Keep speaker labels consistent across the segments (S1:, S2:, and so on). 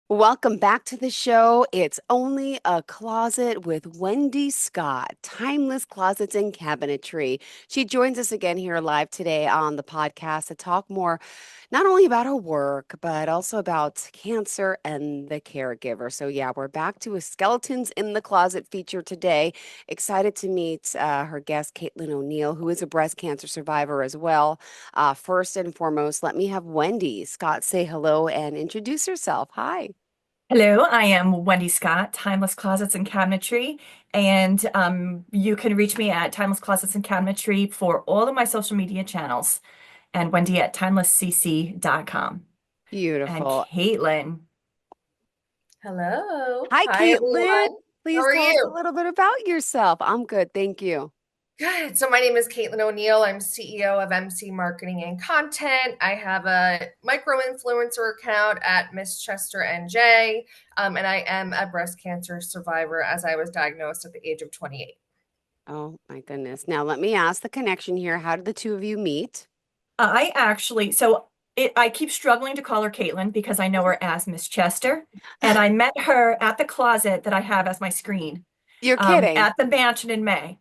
S1: Welcome back to the show. It's Only a Closet with Wendy Scott, Timeless Closets and Cabinetry. She joins us again here live today on the podcast to talk more, not only about her work, but also about cancer and the caregiver. So, yeah, we're back to a Skeletons in the Closet feature today. Excited to meet her guest, Caitlin O'Neill, who is a breast cancer survivor as well. First and foremost, let me have Wendy Scott say hello and introduce herself. Hi.
S2: Hello, I am Wendy Scott, Timeless Closets and Cabinetry, and you can reach me at Timeless Closets and Cabinetry for all of my social media channels, and Wendy at timelesscc.com. And
S1: Beautiful.
S2: Caitlin,
S3: Hello.
S1: Hi,
S3: Hi,
S1: Caitlin.
S3: everyone. How
S1: Please
S3: are
S1: tell us a
S3: you?
S1: little bit about yourself. I'm good. Thank you.
S3: Good. So my name is Caitlin O'Neill. I'm CEO of MC Marketing and Content. I have a micro influencer account at Miss Chester NJ, and I am a breast cancer survivor as I was diagnosed at the age of 28.
S1: Oh, my goodness. Now, let me ask the connection here. How did the two of you meet?
S2: I actually, I keep struggling to call her Caitlin because I know her as Miss Chester, and I met her at the closet that I have as my screen
S1: You're kidding.
S2: at the mansion in May.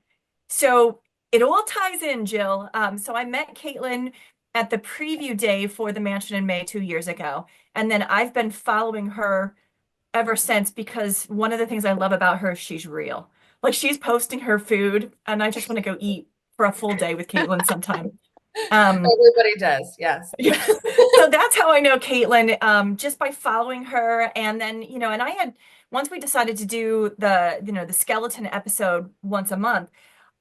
S2: So it all ties in, Jill. So I met Caitlin at the preview day for the mansion in May 2 years ago. And then I've been following her ever since because one of the things I love about her is she's real. Like she's posting her food, and I just want to go eat for a full day with Caitlin sometime. Um,
S3: Everybody does, yes.
S2: so that's how I know Caitlin, just by following her. And then, and I had, once we decided to do the skeleton episode once a month,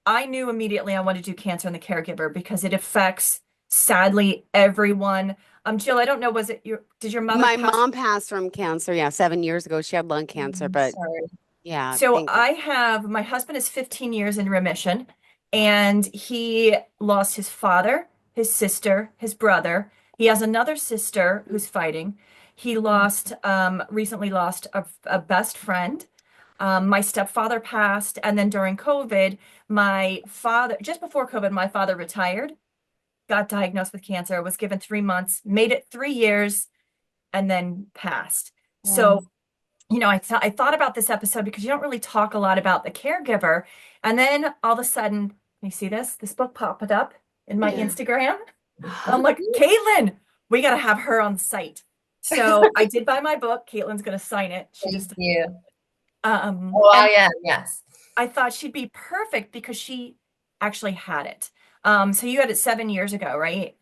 S2: I knew immediately I wanted to do cancer and the caregiver because it affects, sadly, everyone. Jill, I don't know, did your mother
S1: My
S2: pass?
S1: mom passed from cancer, yeah, 7 years ago. She had lung cancer, but
S3: Sorry.
S1: yeah,
S2: So
S1: thank you.
S2: my husband is 15 years in remission, and he lost his father, his sister, his brother. He has another sister who's fighting. He recently lost a best friend. My stepfather passed, and then during COVID, just before COVID, my father retired, got diagnosed with cancer, was given 3 months, made it 3 years, and then passed. So
S3: Mm.
S2: I thought about this episode because you don't really talk a lot about the caregiver. And then all of a sudden, you see this book popped up in my
S3: Yeah.
S2: Instagram. And I'm like, Caitlin, we got to have her on the site. So I did buy my book. Caitlin's going to sign it.
S3: Thank you. Oh, I
S2: And
S3: am, yes.
S2: I thought she'd be perfect because she actually had it. So you had it 7 years ago, right?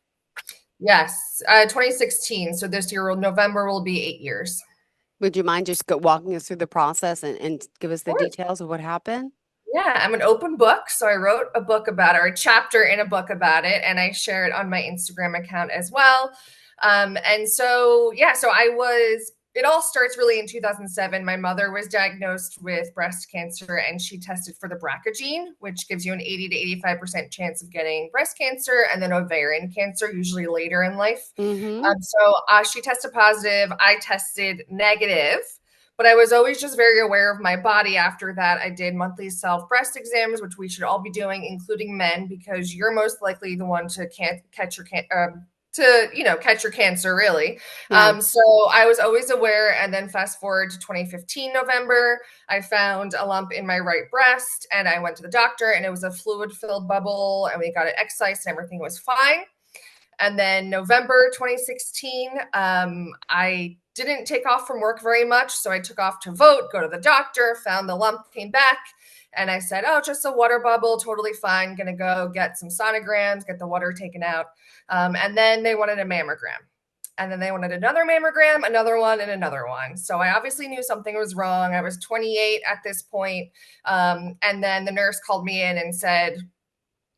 S3: Yes, 2016. So this year, November will be 8 years.
S1: Would you mind just walking us through the process and give us the
S3: Of course.
S1: details of what happened?
S3: Yeah, I'm an open book. So I wrote a book about it, or a chapter in a book about it, and I share it on my Instagram account as well. So it all starts really in 2007. My mother was diagnosed with breast cancer and she tested for the BRCA gene, which gives you an 80 to 85% chance of getting breast cancer and then ovarian cancer, usually later in life.
S1: Mm-hmm.
S3: She tested positive. I tested negative, but I was always just very aware of my body. After that, I did monthly self breast exams, which we should all be doing, including men, because you're most likely the one to can't catch your catch your cancer, really.
S1: Yeah.
S3: So I was always aware. And then fast forward to 2015 November, I found a lump in my right breast, and I went to the doctor, and it was a fluid filled bubble, and we got it excised, and everything was fine. And then November 2016, I didn't take off from work very much. So I took off to vote, go to the doctor, found the lump, came back. And I said, oh, just a water bubble, totally fine. Gonna go get some sonograms, get the water taken out. And then they wanted a mammogram. And then they wanted another mammogram, another one, and another one. So I obviously knew something was wrong. I was 28 at this point. And then the nurse called me in and said,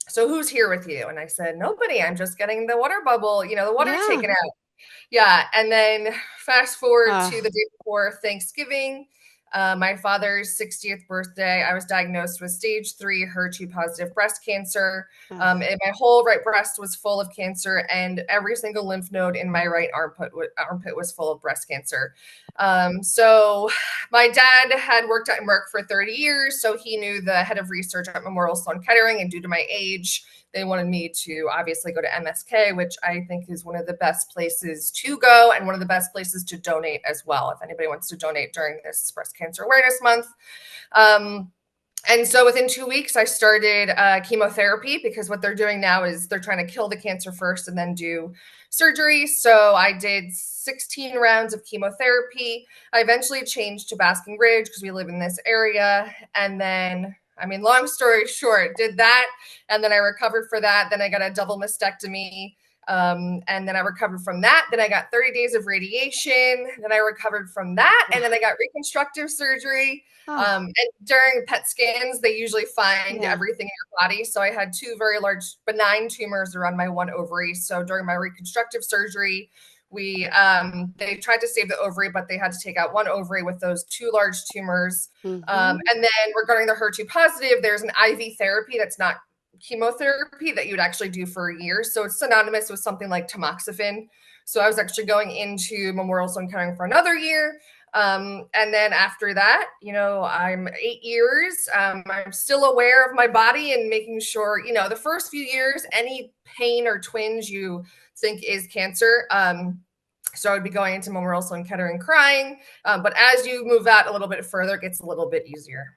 S3: so who's here with you? And I said, nobody. I'm just getting the water bubble, the water
S1: Yeah.
S3: taken out. Yeah. And then fast forward
S1: Uh,
S3: to the day before Thanksgiving, my father's 60th birthday, I was diagnosed with stage 3 HER2 positive breast cancer.
S1: uh,
S3: And my whole right breast was full of cancer, and every single lymph node in my right armpit was full of breast cancer. So my dad had worked at Merck for 30 years, so he knew the head of research at Memorial Sloan Kettering, and due to my age, they wanted me to obviously go to MSK, which I think is one of the best places to go and one of the best places to donate as well, if anybody wants to donate during this Breast Cancer Awareness Month. And so within 2 weeks, I started chemotherapy, because what they're doing now is they're trying to kill the cancer first and then do surgery. So I did 16 rounds of chemotherapy. I eventually changed to Basking Ridge because we live in this area. And then, I mean, long story short, did that. And then I recovered for that. Then I got a double mastectomy. And then I recovered from that. Then I got 30 days of radiation. Then I recovered from that. And then I got reconstructive surgery. And during PET scans, they usually find everything in your body. So I had 2 very large benign tumors around my 1 ovary. So during my reconstructive surgery, they tried to save the ovary, but they had to take out 1 ovary with those 2 large tumors. And then regarding the HER2 positive, there's an IV therapy that's not chemotherapy that you would actually do for a year. So it's synonymous with something like tamoxifen. So I was actually going into Memorial Sloan Kettering for another year. And then after that, I'm 8 years. I'm still aware of my body and making sure, the first few years, any pain or twinge you think is cancer. So I would be going into Memorial Sloan Kettering crying. But as you move out a little bit further, it gets a little bit easier.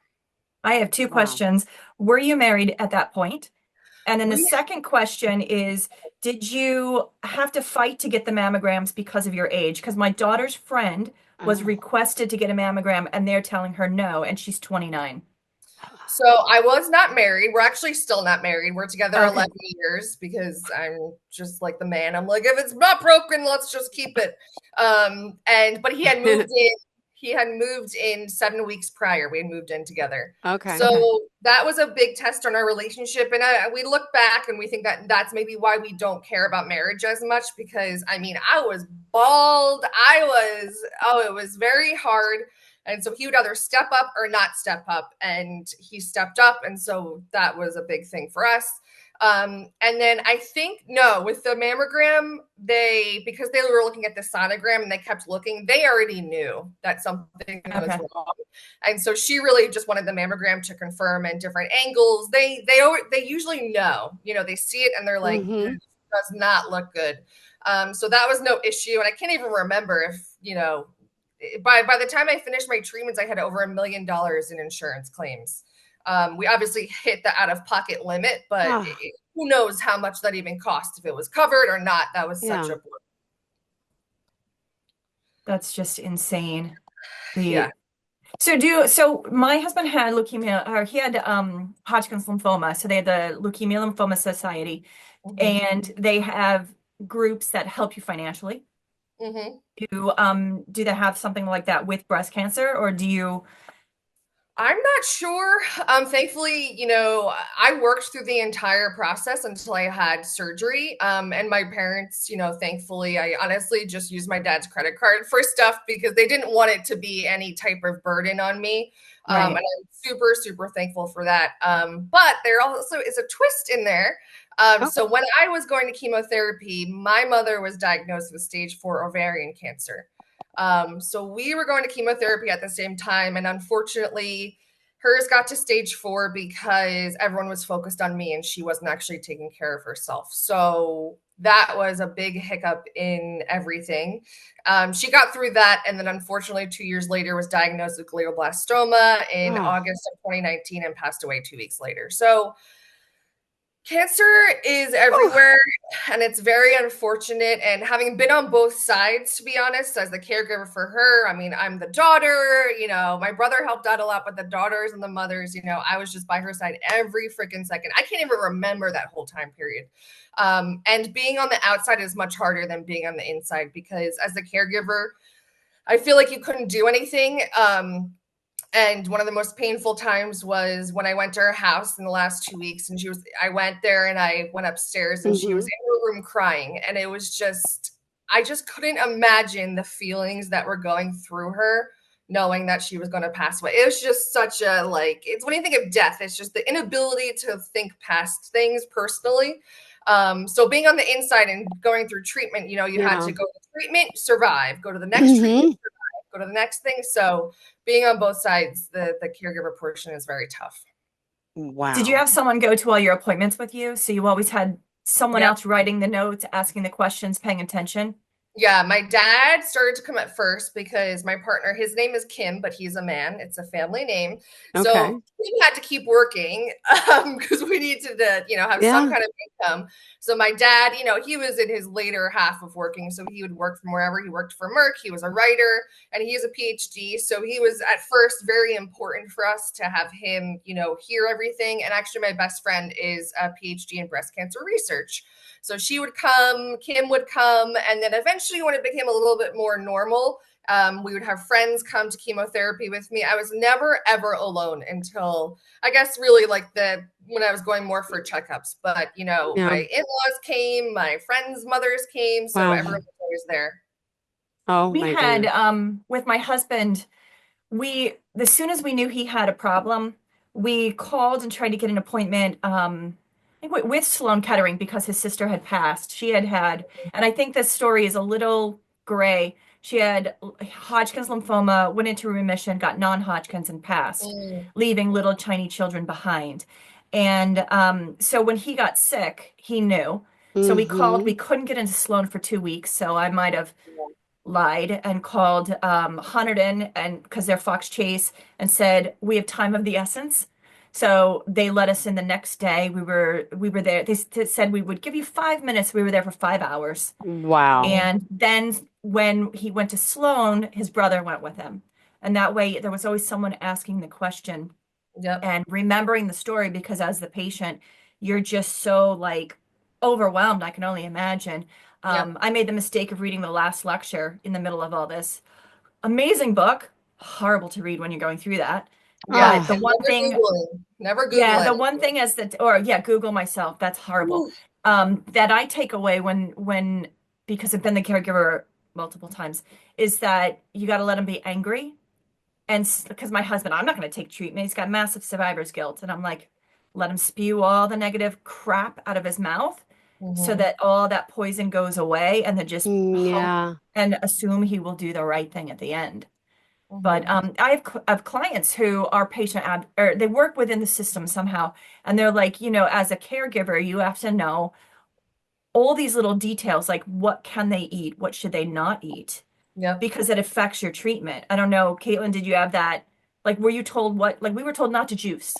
S2: I have 2 questions. Were you married at that point? And then the second question is, did you have to fight to get the mammograms because of your age? Because my daughter's friend was requested to get a mammogram and they're telling her no, and she's 29.
S3: So I was not married. We're actually still not married. We're together 11 years because I'm just like the man. I'm like, if it's not broken, let's just keep it. But he had moved in. He had moved in 7 weeks prior. We had moved in together. So that was a big test on our relationship. And we look back and we think that that's maybe why we don't care about marriage as much, because I was bald. It was very hard. And so he would either step up or not step up. And he stepped up. And so that was a big thing for us. And then I think, with the mammogram, because they were looking at the sonogram and they kept looking, they already knew that something was wrong. And so she really just wanted the mammogram to confirm in different angles. They usually know, they see it and they're like, this does not look good. So that was no issue. And I can't even remember if, by the time I finished my treatments, I had over $1 million in insurance claims. We obviously hit the out-of-pocket limit, but who knows how much that even cost, if it was covered or not. That was such a blow.
S2: That's just insane. So my husband had leukemia, or he had Hodgkin's lymphoma. So they had the Leukemia Lymphoma Society, and they have groups that help you financially. Do they have something like that with breast cancer, or do you?
S3: I'm not sure. Thankfully, I worked through the entire process until I had surgery. And my parents, thankfully, I honestly just used my dad's credit card for stuff because they didn't want it to be any type of burden on me. And I'm super, super thankful for that. But there also is a twist in there. So when I was going to chemotherapy, my mother was diagnosed with stage 4 ovarian cancer. So we were going to chemotherapy at the same time. And unfortunately, hers got to stage 4 because everyone was focused on me and she wasn't actually taking care of herself. So that was a big hiccup in everything. She got through that. And then unfortunately, 2 years later was diagnosed with glioblastoma in August of 2019 and passed away 2 weeks later. So cancer is everywhere, and it's very unfortunate. And having been on both sides, to be honest, as the caregiver for her, I'm the daughter, my brother helped out a lot, but the daughters and the mothers, I was just by her side every freaking second. I can't even remember that whole time period. And being on the outside is much harder than being on the inside, because as a caregiver, I feel like you couldn't do anything. And one of the most painful times was when I went to her house in the last 2 weeks, and I went there and I went upstairs and she was in her room crying. And it was I just couldn't imagine the feelings that were going through her, knowing that she was going to pass away. It was just such it's when you think of death, it's just the inability to think past things personally. So being on the inside and going through treatment, you had to go to treatment, survive, go to the next treatment, survive, go go to the next thing. So being on both sides, the caregiver portion is very tough.
S2: Did you
S1: Wow.
S2: have someone go to all your appointments with you? So you always had someone
S3: Yep.
S2: else writing the notes, asking the questions, paying attention?
S3: Yeah, my dad started to come at first because my partner, his name is Kim, but he's a man. It's a family name.
S1: Okay.
S3: So we had to keep working because we needed to, have some
S1: Yeah.
S3: kind of income. So my dad, he was in his later half of working. So he would work from wherever. He worked for Merck. He was a writer and he has a PhD. So he was at first very important for us to have him, hear everything. And actually, my best friend is a PhD in breast cancer research. So she would come, Kim would come, and then eventually when it became a little bit more normal, we would have friends come to chemotherapy with me. I was never ever alone until I guess really like when I was going more for checkups. But
S1: Yeah.
S3: my in-laws came, my friends' mothers came, so
S1: Wow.
S3: everyone was always there.
S1: Oh
S2: We
S1: my
S2: had
S1: goodness.
S2: with my husband, we as soon as we knew he had a problem, we called and tried to get an appointment I think with Sloan Kettering because his sister had passed. She had had, and I think this story is a little gray. She had Hodgkin's lymphoma, went into remission, got non-Hodgkin's and passed,
S3: Mm,
S2: leaving little tiny children behind. And so when he got sick, he knew. So we called.
S1: Mm-hmm.
S2: We couldn't get into Sloan for 2 weeks, so I might have lied and called Hunterdon and because they're Fox Chase and said we have time of the essence. So they let us in the next day. We were there. They said we would give you 5 minutes. We were there for 5 hours.
S1: Wow.
S3: mm,
S2: And then when he went to Sloan, his brother went with him. And that way there was always someone asking the question
S3: yep,
S2: and remembering the story because as the patient, you're just so like overwhelmed. I can only imagine.
S3: yep,
S2: I made the mistake of reading the last lecture in the middle of all this. Amazing book, horrible to read when you're going through that.
S3: yep.
S2: But the
S1: Ah,
S3: And
S2: one
S3: never
S2: thing,
S3: Googling, never Google
S2: yeah, the
S3: anything.
S2: one thing is that, or yeah, Google myself, that's horrible.
S3: Ooh,
S2: That I take away when because I've been the caregiver multiple times, is that you got to let them be angry and because my husband, I'm not going to take treatment. He's got massive survivor's guilt. And I'm like, let him spew all the negative crap out of his mouth so
S3: mhm,
S2: that all that poison goes away and then just hope
S1: yeah.
S2: and assume he will do the right thing at the end. But
S3: mhm.
S2: I have clients who are patient ad or they work within the system somehow. And they're like, as a caregiver, you have to know all these little details, like what can they eat? What should they not eat?
S3: Yep.
S2: Because it affects your treatment. I don't know, Caitlin, did you have that? Like, were you told what? Like, we were told not to juice.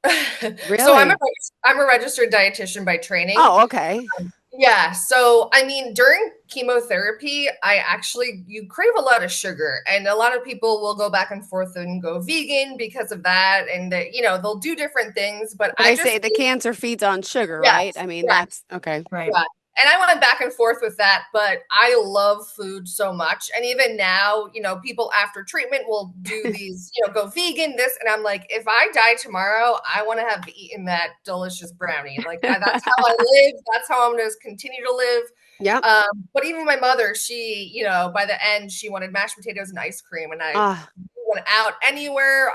S3: So I'm a
S1: Really?
S3: I'm a registered dietitian by training.
S1: Oh, okay.
S3: Yeah. So I mean, during chemotherapy, you crave a lot of sugar, and a lot of people will go back and forth and go vegan because of that, and they'll do different things. But
S1: Well,
S3: I
S1: they say
S3: just
S1: the cancer feeds on sugar, right?
S3: yes,
S1: I mean,
S3: yes.
S1: that's okay.
S2: Right.
S3: Yeah. And I went back and forth with that, but I love food so much. And even now, people after treatment will do these, go vegan, this. And I'm like, if I die tomorrow, I want to have eaten that delicious brownie. Like, that's how I live. That's how I'm going to continue to live.
S1: Yep.
S3: But even my mother, she, by the end, she wanted mashed potatoes and ice cream. And I
S1: Ah,
S3: went out anywhere.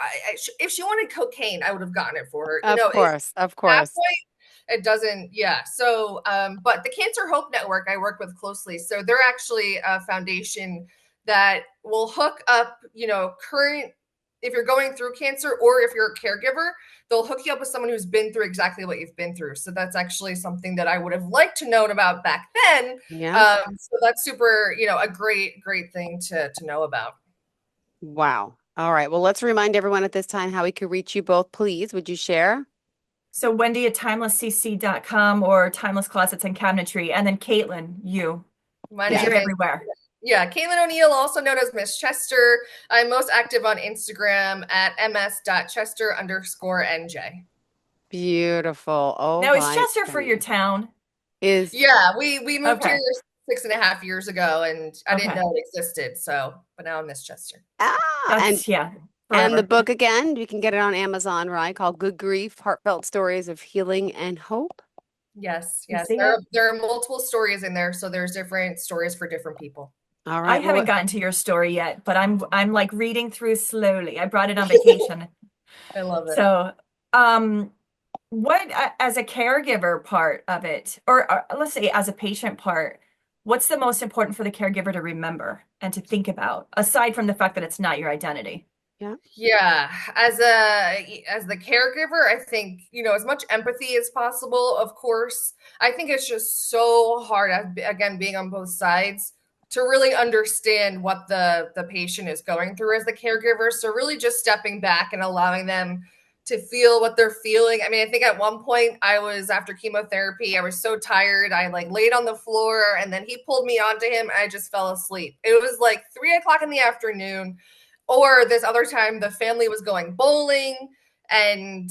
S3: If she wanted cocaine, I would have gotten it for her.
S1: of
S3: If
S1: course. Of
S3: that
S1: course.
S3: point, it doesn't, yeah. So, but the Cancer Hope Network I work with closely. So they're actually a foundation that will hook up, current, if you're going through cancer or if you're a caregiver, they'll hook you up with someone who's been through exactly what you've been through. So that's actually something that I would have liked to known about back then.
S1: Yeah.
S3: So that's super, a great, great thing to know about.
S1: Wow. All right. Well, let's remind everyone at this time how we could reach you both, please. Would you share?
S2: So Wendy at timelesscc.com or Timeless Closets and Cabinetry. And then Caitlin, you,
S3: My
S2: because
S1: Yes.
S2: you're
S3: name is
S2: everywhere.
S3: Yeah, Caitlin O'Neill, also known as Miss Chester. I'm most active on Instagram at ms.chester_NJ.
S1: Beautiful. Oh
S2: Now, is
S1: my
S2: Chester for your
S1: goodness.
S2: town?
S1: Is
S3: Yeah, we moved here
S2: Okay.
S3: 6.5 years ago, and I didn't
S2: Okay.
S3: know it existed. So, but now I'm Miss Chester.
S1: and
S2: That's, yeah,
S1: and the
S2: forever.
S1: book again, you can get it on Amazon, right? Called Good Grief: Heartfelt Stories of Healing and Hope.
S3: Yes,
S2: You
S3: yes.
S2: see
S3: There
S2: it?
S3: are, there are multiple stories in there, so there's different stories for different people.
S1: All
S2: I
S1: right.
S2: haven't
S1: Well,
S2: gotten to your story yet, but I'm like reading through slowly. I brought it on vacation.
S3: I love it.
S2: So, um, what as a caregiver part of it, or let's say as a patient part, what's the most important for the caregiver to remember? and to think about, aside from the fact that it's not your identity.
S1: Yeah.
S3: Yeah, as the caregiver, I think, as much empathy as possible, of course. I think it's just so hard, again, being on both sides, to really understand what the patient is going through as the caregiver. So really just stepping back and allowing them to feel what they're feeling. I mean, I think at one point I was after chemotherapy, I was so tired. I like laid on the floor and then he pulled me onto him. I just fell asleep. It was like 3 o'clock in the afternoon. Or this other time, the family was going bowling and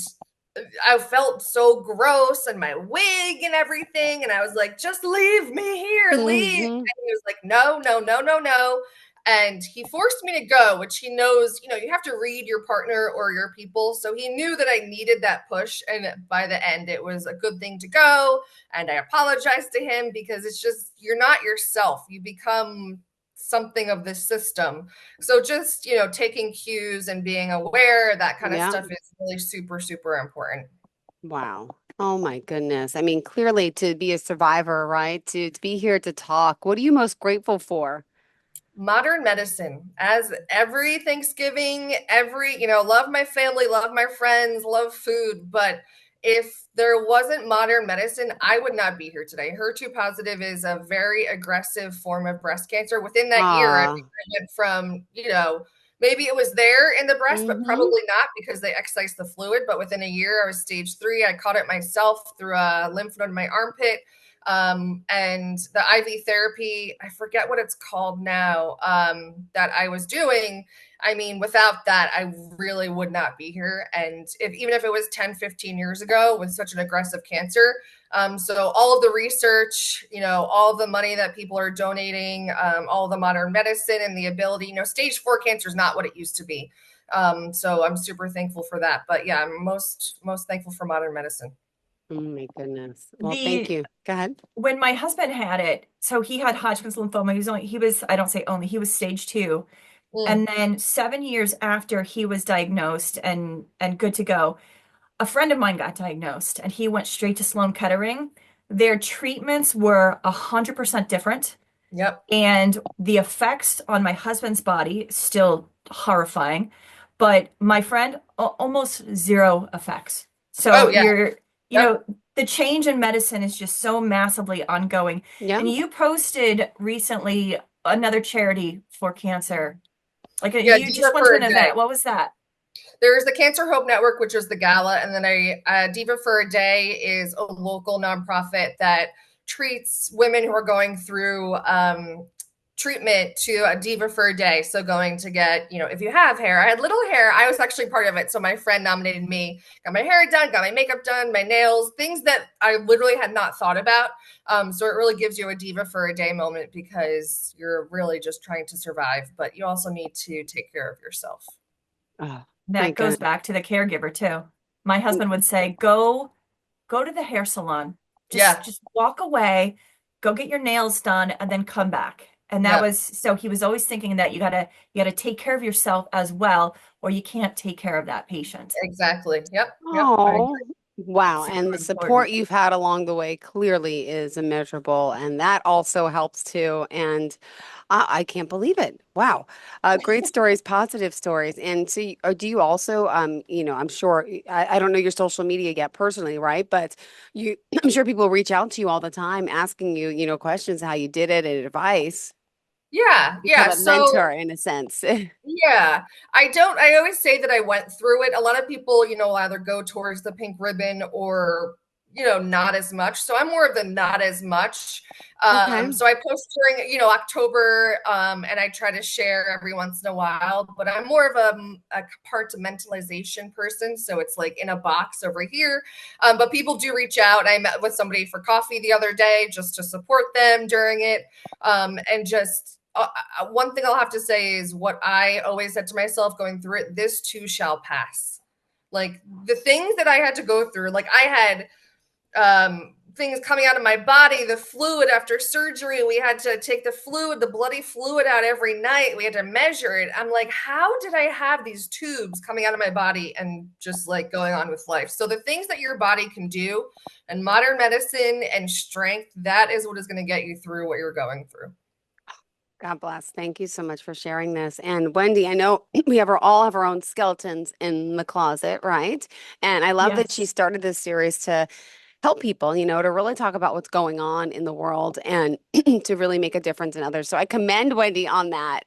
S3: I felt so gross and my wig and everything. And I was like, just leave me here, leave.
S1: Hmm.
S3: And he was like, no, no, no, no, no. And he forced me to go, which he knows, you have to read your partner or your people. So he knew that I needed that push. And by the end, it was a good thing to go. And I apologized to him because it's just, you're not yourself. You become something of this system. So just, taking cues and being aware, that kind of
S1: Yeah.
S3: stuff is really super, super important.
S1: Wow. Oh my goodness. I mean, clearly to be a survivor, right? To be here to talk. What are you most grateful for?
S3: Modern medicine, as every Thanksgiving, love my family, love my friends, love food. But if there wasn't modern medicine, I would not be here today. HER2 positive is a very aggressive form of breast cancer. Within that year, I
S1: Ah.
S3: think I went from, maybe it was there in the breast, but
S1: Mm-hmm.
S3: probably not because they excised the fluid. But within a year, I was stage 3. I caught it myself through a lymph node in my armpit. And the IV therapy, I forget what it's called now, that I was doing. I mean, without that, I really would not be here. And even if it was 10, 15 years ago with such an aggressive cancer. So all of the research, all the money that people are donating, all the modern medicine and the ability, stage 4 cancer is not what it used to be. So I'm super thankful for that. But yeah, I'm most thankful for modern medicine.
S1: Oh my goodness. Well, thank
S2: The
S1: you. Go ahead.
S2: When my husband had it, so he had Hodgkin's lymphoma. I don't say only, he was stage 2.
S3: Mm,
S2: And then 7 years after he was diagnosed and good to go, a friend of mine got diagnosed and he went straight to Sloan Kettering. Their treatments were 100% different.
S3: yep.
S2: And the effects on my husband's body still horrifying, but my friend almost zero effects.
S3: Oh
S2: So
S3: yeah.
S2: you
S3: Yep.
S2: know, the change in medicine is just so massively ongoing.
S1: Yeah.
S2: And you posted recently another charity for cancer.
S3: Yeah,
S2: You
S3: Diva
S2: just went
S3: for
S2: to
S3: a
S2: an
S3: day.
S2: event. What was that?
S3: There's the Cancer Hope Network, which is the gala, and then Diva for a Day is a local nonprofit that treats women who are going through treatment to a Diva for a Day. So going to get, if you have hair, I had little hair. I was actually part of it. So my friend nominated me, got my hair done, got my makeup done, my nails, things that I literally had not thought about. So it really gives you a Diva for a Day moment because you're really just trying to survive, but you also need to take care of yourself.
S1: Oh my
S2: That goes
S1: goodness.
S2: back to the caregiver too. My husband would say, go to the hair salon.
S3: Yeah.
S2: Just walk away, go get your nails done, and then come back. And that
S3: Yep.
S2: was so he was always thinking that you gotta take care of yourself as well, or you can't take care of that patient.
S3: Exactly. Yep. Yep. I agree.
S1: Oh, wow. And
S2: Super
S1: the support
S2: important.
S1: you've had along the way clearly is immeasurable. And that also helps too. And I can't believe it. Wow. Great stories, positive stories. And so, do you also, I'm sure, I don't know your social media yet personally, right? But I'm sure people reach out to you all the time asking you, questions, how you did it and advice.
S3: Yeah.
S1: Become
S3: Yeah.
S1: a mentor
S3: So
S1: in a sense.
S3: yeah, I always say that I went through it. A lot of people, will either go towards the pink ribbon or, not as much. So I'm more of the not as much.
S1: Okay.
S3: So I post during, October, and I try to share every once in a while, but I'm more of a compartmentalization person. So it's like in a box over here. But people do reach out. I met with somebody for coffee the other day just to support them during it. And just, one thing I'll have to say is what I always said to myself going through it, this too shall pass. Like the things that I had to go through, like I had things coming out of my body, the fluid after surgery. We had to take the bloody fluid out every night. We had to measure it. I'm like, how did I have these tubes coming out of my body and just like going on with life? So the things that your body can do and modern medicine and strength, that is what is going to get you through what you're going through.
S1: God bless. Thank you so much for sharing this. And Wendy, I know we all have our own skeletons in the closet, right? And I love that she
S2: Yes.
S1: started this series to help people, to really talk about what's going on in the world and to really make a difference in others. So I commend Wendy on that,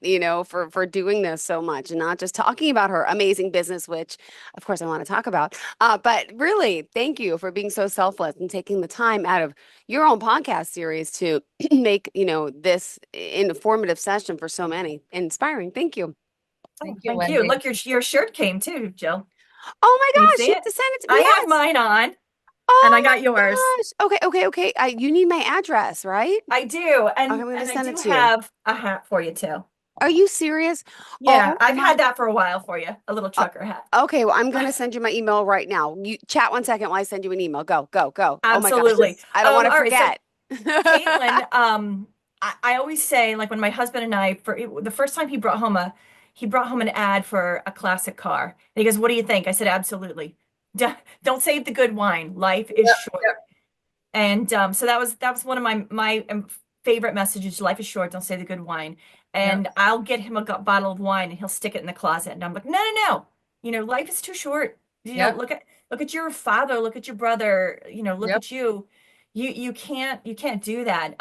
S1: for doing this so much and not just talking about her amazing business, which of course I want to talk about. But really, thank you for being so selfless and taking the time out of your own podcast series to make, this informative session for so many. Inspiring. Thank you.
S2: Oh,
S3: Thank you,
S2: thank you.
S3: Wendy.
S2: Look, your shirt came too, Jill.
S1: Oh my
S2: Can you
S1: gosh,
S2: see
S1: you
S2: it?
S1: have to send it to me.
S2: I have
S1: Yes.
S2: mine on, and I
S1: Oh
S2: got
S1: my
S2: yours.
S1: gosh. Okay, okay, okay. You need my address, right?
S2: I do,
S1: Okay, I'm
S2: and
S1: gonna
S2: I
S1: send it
S2: do
S1: to you.
S2: have a hat for you too.
S1: Are you serious?
S2: Yeah,
S1: Oh
S2: I've
S1: my.
S2: had that for a while for you, a little
S1: uh,
S2: trucker hat.
S1: okay, well, I'm gonna send you my email right now. You chat 1 second while I send you an email. Go, go, go. Oh my gosh,
S2: Absolutely.
S1: I don't want to
S2: All right, so
S1: forget.
S2: Caitlin, I always say, like when my husband and I, for the first time he brought home an ad for a classic car. And he goes, "What do you think?" I said, "Absolutely. Don't save the good wine. Life is
S3: Yep,
S2: short."
S3: yep,
S2: And so that was one of my favorite messages. Life is short. Don't save the good wine.
S3: yep,
S2: And I'll get him a bottle of wine and he'll stick it in the closet. And I'm like, no, no, no. Life is too short.
S3: yep,
S2: Look at your father. Look at your brother. Look
S3: yep,
S2: at you. You can't do that.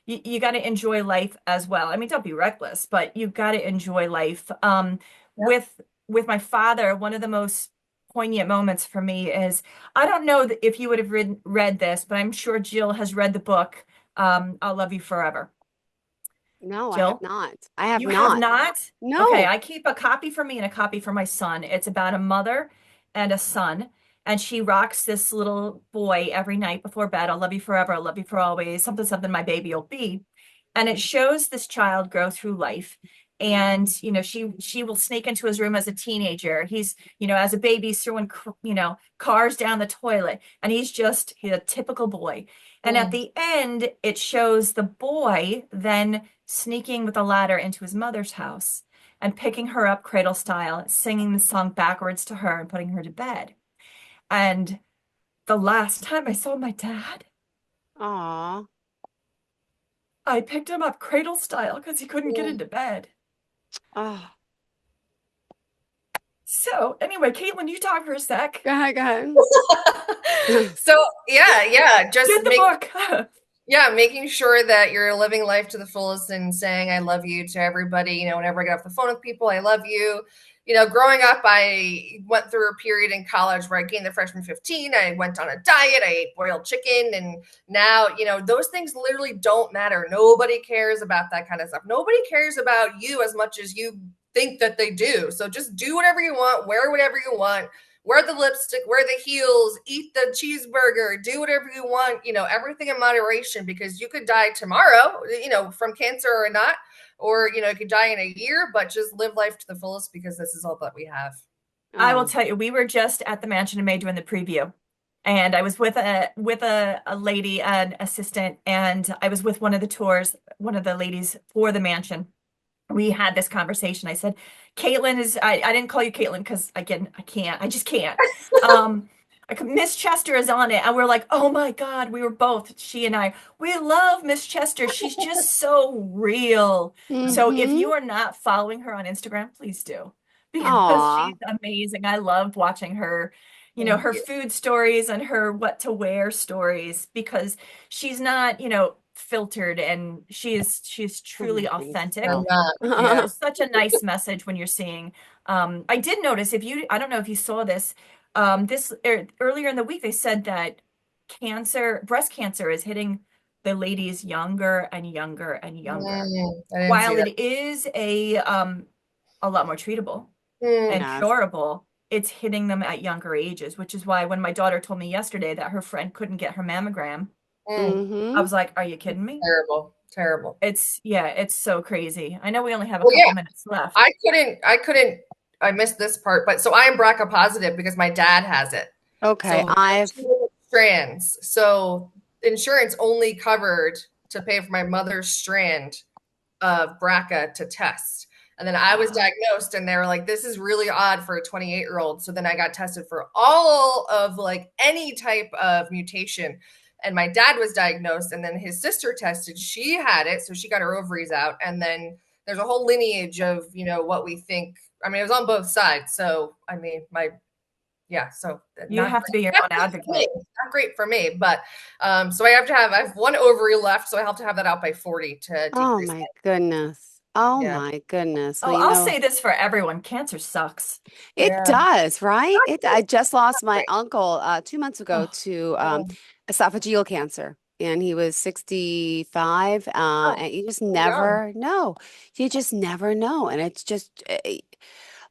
S2: You got to enjoy life as well. I mean, don't be reckless, but you got to enjoy life.
S3: yep.
S2: With my father, one of the most poignant moments for me is I don't know if you would have read this, but I'm sure Jill has read the book, I'll Love You Forever.
S1: No, I have
S2: Jill,
S1: not. I have
S2: you have
S1: not.
S2: not? Okay,
S1: No.
S2: I keep a copy for me and a copy for my son. It's about a mother and a son, and she rocks this little boy every night before bed. I'll love you forever. I'll love you for always. Something, something, my baby will be. And it shows this child grow through life. And she will sneak into his room as a teenager. He's as a baby, he's throwing cars down the toilet, and he's a typical boy. And at
S3: Mm,
S2: the end, it shows the boy then sneaking with a ladder into his mother's house and picking her up cradle style, singing the song backwards to her and putting her to bed. And the last time I saw my dad,
S1: Aw.
S2: I picked him up cradle style because he couldn't get
S3: mm.
S2: into bed.
S1: Oh.
S2: So anyway, Caitlin, you talk for a sec.
S1: Go ahead, go ahead.
S3: So yeah, just
S2: Get the book.
S3: making sure that you're living life to the fullest and saying I love you to everybody. Whenever I get off the phone with people, I love you. Growing up, I went through a period in college where I gained the freshman 15. I went on a diet. I ate boiled chicken. And now, those things literally don't matter. Nobody cares about that kind of stuff. Nobody cares about you as much as you think that they do. So just do whatever you want, wear whatever you want, wear the lipstick, wear the heels, eat the cheeseburger, do whatever you want, everything in moderation, because you could die tomorrow, from cancer or not, or, you could die in a year, but just live life to the fullest because this is all that we have.
S2: I will
S1: Oh.
S2: tell you, we were just at the Mansion in May doing the preview, and I was with a lady, an assistant, and I was with one of the tours, one of the ladies for the mansion. We had this conversation. I said, Caitlin is, I didn't call you Caitlin because again, I just can't. Um, Miss Chester is on it. And we're like, oh my God, we were both, she and I, we love Miss Chester. She's just so real. So if
S1: Mm-hmm.
S2: you are not following her on Instagram, please do because
S1: Aw.
S2: she's amazing. I loved watching her,
S3: Thank
S2: her
S3: you.
S2: food stories and her what to wear stories because she's not, filtered and she's
S1: So
S2: truly
S1: nice.
S3: I'm
S2: authentic.
S3: not.
S2: And
S3: Yeah.
S2: it's such a nice message when you're seeing. I did notice I don't know if you saw this, earlier in the week, they said that breast cancer is hitting the ladies younger and younger and younger.
S3: I didn't see
S2: While
S3: that.
S2: it is a lot more treatable
S3: Mm,
S2: and
S1: Yes.
S2: curable, it's hitting them at younger ages, which is why when my daughter told me yesterday that her friend couldn't get her mammogram,
S3: mm.
S2: I
S1: Mm-hmm.
S2: was like, are you kidding me?
S3: Terrible. Terrible.
S2: It's so crazy. I know we only have a
S3: Well, yeah,
S2: couple minutes left.
S3: I missed this part, but so I am BRCA positive because my dad has it.
S1: Okay,
S3: So there are
S1: I've
S3: two strands. So insurance only covered to pay for my mother's strand of BRCA to test. And then I was diagnosed and they were like, this is really odd for a 28-year-old. So then I got tested for all of like any type of mutation. And my dad was diagnosed, and then his sister tested. She had it, so she got her ovaries out. And then there's a whole lineage of, what we think. I mean, it was on both sides. So, I mean, so
S2: You have to be your own advocate.
S3: Not great for me, but so I have one ovary left, so I have to have that out by 40 to decrease.
S1: Oh my goodness. Oh my goodness.
S2: Well, I'll say this for everyone. Cancer sucks.
S1: It does, right? I just lost my
S3: Right.
S1: uncle 2 months ago to esophageal cancer, and he was 65. And you just never know. You just never know. And it's just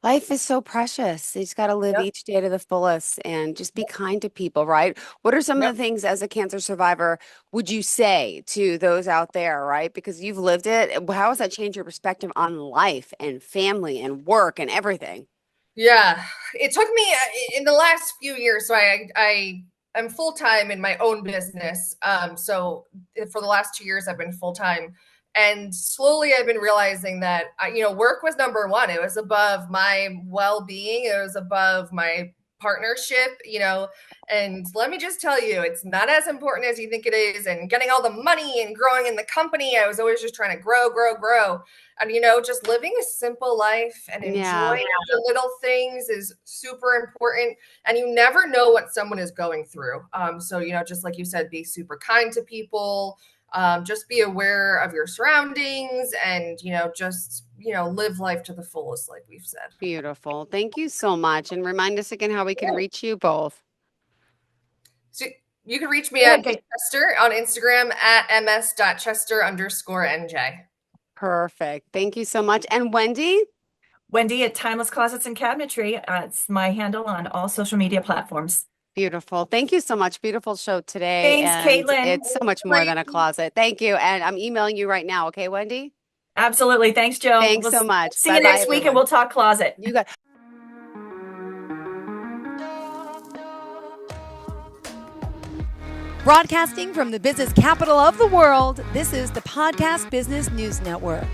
S1: life is so precious. You just got to live
S3: Yep.
S1: each day to the fullest and just be kind to people, right? What are some of the things as a cancer survivor would you say to those out there, right? Because you've lived it. How has that changed your perspective on life and family and work and everything?
S3: Yeah, it took me in the last few years. So I am full time in my own business. So for the last 2 years, I've been full time, and slowly I've been realizing that work was number one. It was above my well being. It was above my partnership. And let me just tell you, it's not as important as you think it is. And getting all the money and growing in the company, I was always just trying to grow. And, just living a simple life and enjoying the little things is super important. And you never know what someone is going through. So, just like you said, be super kind to people, just be aware of your surroundings, and, just, live life to the fullest, like we've said.
S1: Beautiful. Thank you so much. And remind us again how we can reach you both.
S3: So you can reach me at Chester on Instagram at ms.chester_NJ.
S1: Perfect. Thank you so much. And Wendy?
S2: Wendy at Timeless Closets and Cabinetry. It's my handle on all social media platforms.
S1: Beautiful. Thank you so much. Beautiful show today.
S2: Thanks,
S1: and
S2: Caitlin.
S1: It's so much more than a closet. Thank you. And I'm emailing you right now. Okay, Wendy?
S2: Absolutely. Thanks, Joe.
S1: Thanks so much.
S2: See you next week, and we'll talk closet.
S1: You got.
S4: Broadcasting from the business capital of the world, this is the Podcast Business News Network.